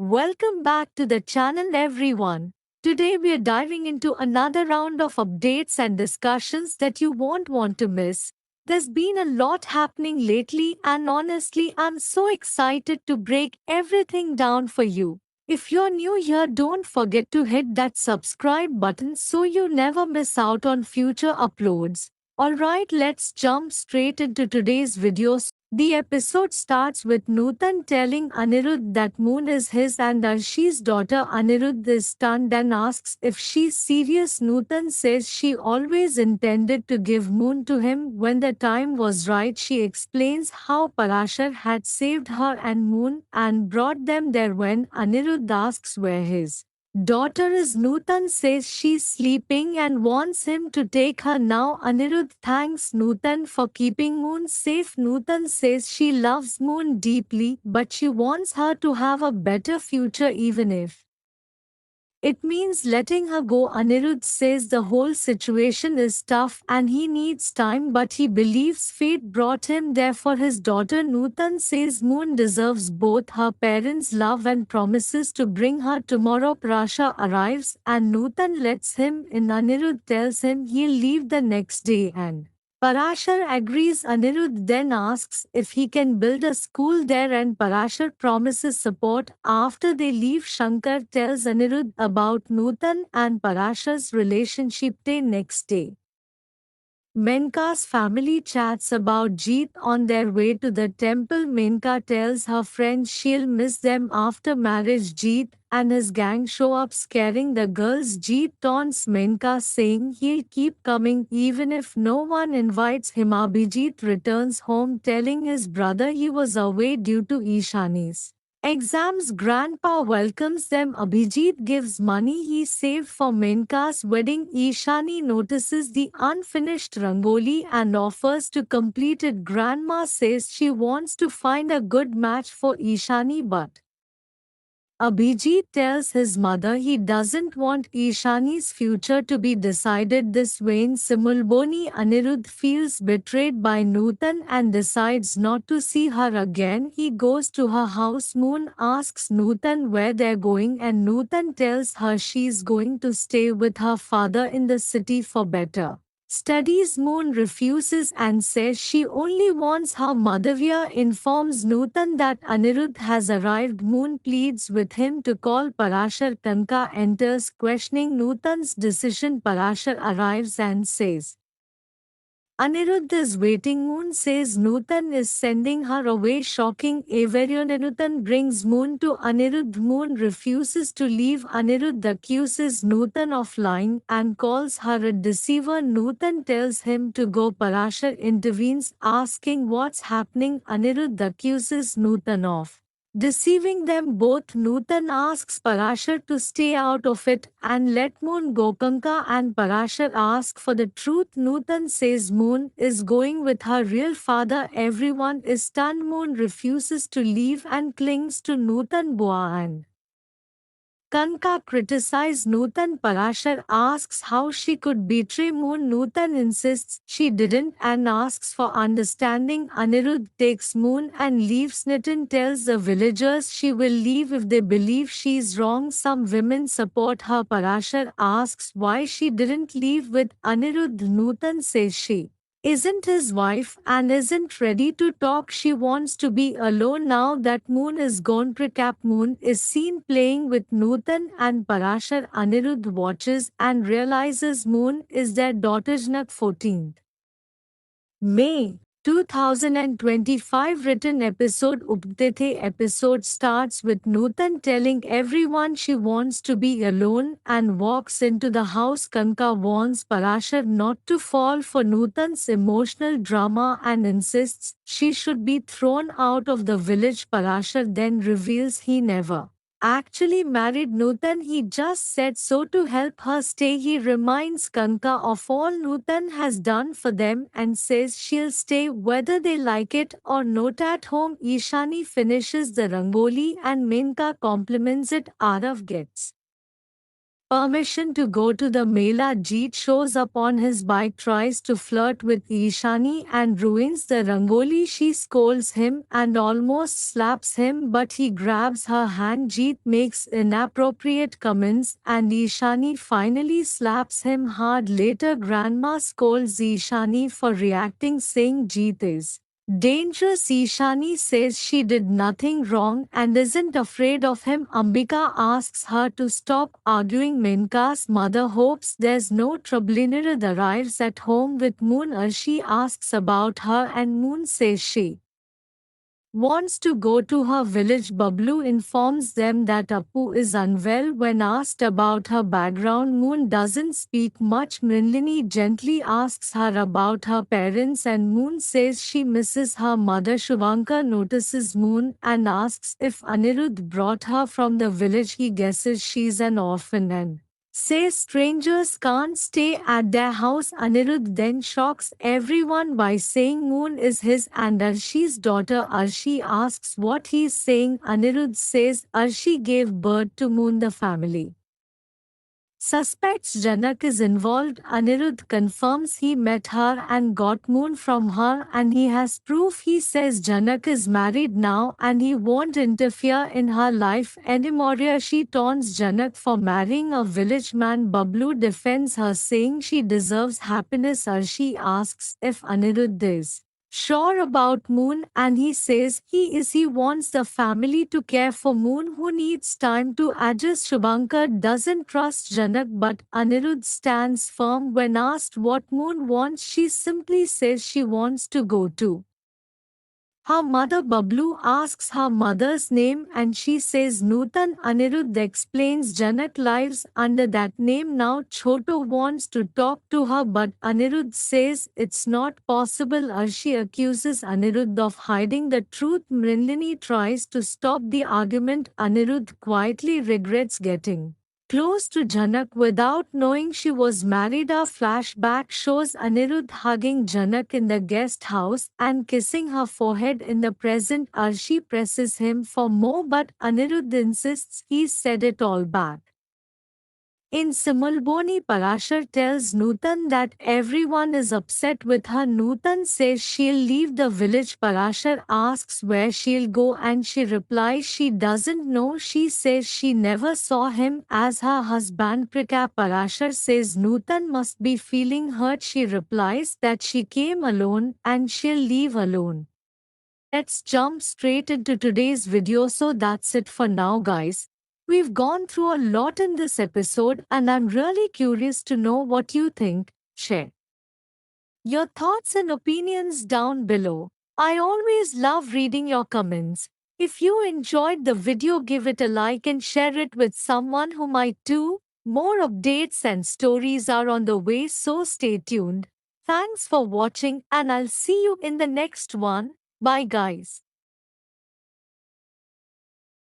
Welcome back to the channel, everyone. Today we are diving into another round of updates and discussions that you won't want to miss. There's been a lot happening lately, and honestly, I'm so excited to break everything down for you. If you're new here, don't forget to hit that subscribe button so you never miss out on future uploads. Alright, let's jump straight into today's video. The episode starts with Nutan telling Anirudh that Moon is his and Arshi's daughter. Anirudh is stunned and asks if she's serious. Nutan says she always intended to give Moon to him when the time was right. She explains how Parashar had saved her and Moon and brought them there. When Anirudh asks where his daughter is, Nutan says she's sleeping and wants him to take her now. Anirudh thanks Nutan for keeping Moon safe. Nutan says she loves Moon deeply, but she wants her to have a better future even if it means letting her go. Anirudh says the whole situation is tough and he needs time, but he believes fate brought him there for his daughter. Nutan says Moon deserves both her parents' love and promises to bring her tomorrow. Prasha arrives and Nutan lets him in. Anirudh tells him he'll leave the next day and Parashar agrees. Anirudh then asks if he can build a school there and Parashar promises support. After they leave, Shankar tells Anirudh about Nutan and Parashar's relationship. The next day, Menka's family chats about Jeet on their way to the temple. Menka tells her friends she'll miss them after marriage. Jeet and his gang show up scaring the girls. Jeet taunts Menka saying he'll keep coming even if no one invites him. Abhijit returns home telling his brother he was away due to Ishani's exams. Grandpa welcomes them. Abhijit gives money he saved for Menka's wedding. Ishani notices the unfinished rangoli and offers to complete it. Grandma says she wants to find a good match for Ishani, but Abhijit tells his mother he doesn't want Ishani's future to be decided this way. In Simulboni, Anirudh feels betrayed by Nutan and decides not to see her again. He goes to her house. Moon asks Nutan where they're going and Nutan tells her she's going to stay with her father in the city for better studies. Moon refuses and says she only wants her. Madhavya informs Nutan that Anirudh has arrived. Moon pleads with him to call Parashar. Kanka enters questioning Nutan's decision. Parashar arrives and says Anirudh is waiting. Moon says Nutan is sending her away. Shocking Avarion. Nutan brings Moon to Anirudh. Moon refuses to leave. Anirudh accuses Nutan of lying and calls her a deceiver. Nutan tells him to go. Parashar intervenes, asking what's happening. Anirudh accuses Nutan of deceiving them both. Nutan asks Parashar to stay out of it and let Moon go. Kanka and Parashar ask for the truth. Nutan says Moon is going with her real father. Everyone is stunned. Moon refuses to leave and clings to Nutan. Boa and Kanka criticize Nutan. Parashar asks how she could betray Moon. Nutan insists she didn't and asks for understanding. Anirudh takes Moon and leaves. Nitin tells the villagers she will leave if they believe she's wrong. Some women support her. Parashar asks why she didn't leave with Anirudh. Nutan says she isn't his wife and isn't ready to talk. She wants to be alone now that Moon is gone. Recap: Moon is seen playing with Nutan and Parashar. Anirudh watches and realizes Moon is their daughter. 14th May 2025. Written episode. Update episode starts with Nutan telling everyone she wants to be alone and walks into the house. Kanka warns Parashar not to fall for Nutan's emotional drama and insists she should be thrown out of the village. Parashar then reveals he never actually married Nutan, he just said so to help her stay. He reminds Kanka of all Nutan has done for them and says she'll stay whether they like it or not. At home, Ishani finishes the rangoli and Menka compliments it. Arav gets permission to go to the Mela. Jeet shows up on his bike, tries to flirt with Ishani and ruins the rangoli. She scolds him and almost slaps him, but he grabs her hand. Jeet makes inappropriate comments and Ishani finally slaps him hard. Later, Grandma scolds Ishani for reacting, saying Jeet is dangerous. Ishani says she did nothing wrong and isn't afraid of him. Ambika asks her to stop arguing. Menka's mother hopes there's no trouble. Anirudh arrives at home with Moon. Arshi asks about her and Moon says she wants to go to her village. Bablu informs them that Appu is unwell. When asked about her background, Moon doesn't speak much. Mrinalini gently asks her about her parents and Moon says she misses her mother. Shubhankar notices Moon and asks if Anirudh brought her from the village. He guesses she's an orphan and says strangers can't stay at their house. Anirudh then shocks everyone by saying Moon is his and Arshi's daughter. Arshi asks what he's saying. Anirudh says Arshi gave birth to Moon. The family suspects Janak is involved. Anirudh confirms he met her and got Moon from her and he has proof. He says Janak is married now and he won't interfere in her life anymore. She taunts Janak for marrying a village man. Bablu defends her, saying she deserves happiness. Arshi asks if Anirudh is sure about Moon and he says he is. He wants the family to care for Moon, who needs time to adjust. Shubhankar doesn't trust Janak, but Anirudh stands firm. When asked what Moon wants, she simply says she wants to go to her mother. Bablu asks her mother's name and she says Nutan. Anirudh explains Janak lives under that name now. Choto wants to talk to her but Anirudh says it's not possible. Arshi accuses Anirudh of hiding the truth. Mrinalini tries to stop the argument. Anirudh quietly regrets getting close to Janak without knowing she was married. A flashback shows Anirudh hugging Janak in the guest house and kissing her forehead in the present. Arshi presses him for more but Anirudh insists he's said it all back. In Simulboni, Parashar tells Nutan that everyone is upset with her. Nutan says she'll leave the village. Parashar asks where she'll go and she replies she doesn't know. She says she never saw him as her husband. Parashar says Nutan must be feeling hurt. She replies that she came alone and she'll leave alone. Let's jump straight into today's video. So that's it for now, guys. We've gone through a lot in this episode and I'm really curious to know what you think. Share your thoughts and opinions down below. I always love reading your comments. If you enjoyed the video, give it a like and share it with someone who might too. More updates and stories are on the way, so stay tuned. Thanks for watching and I'll see you in the next one. Bye guys.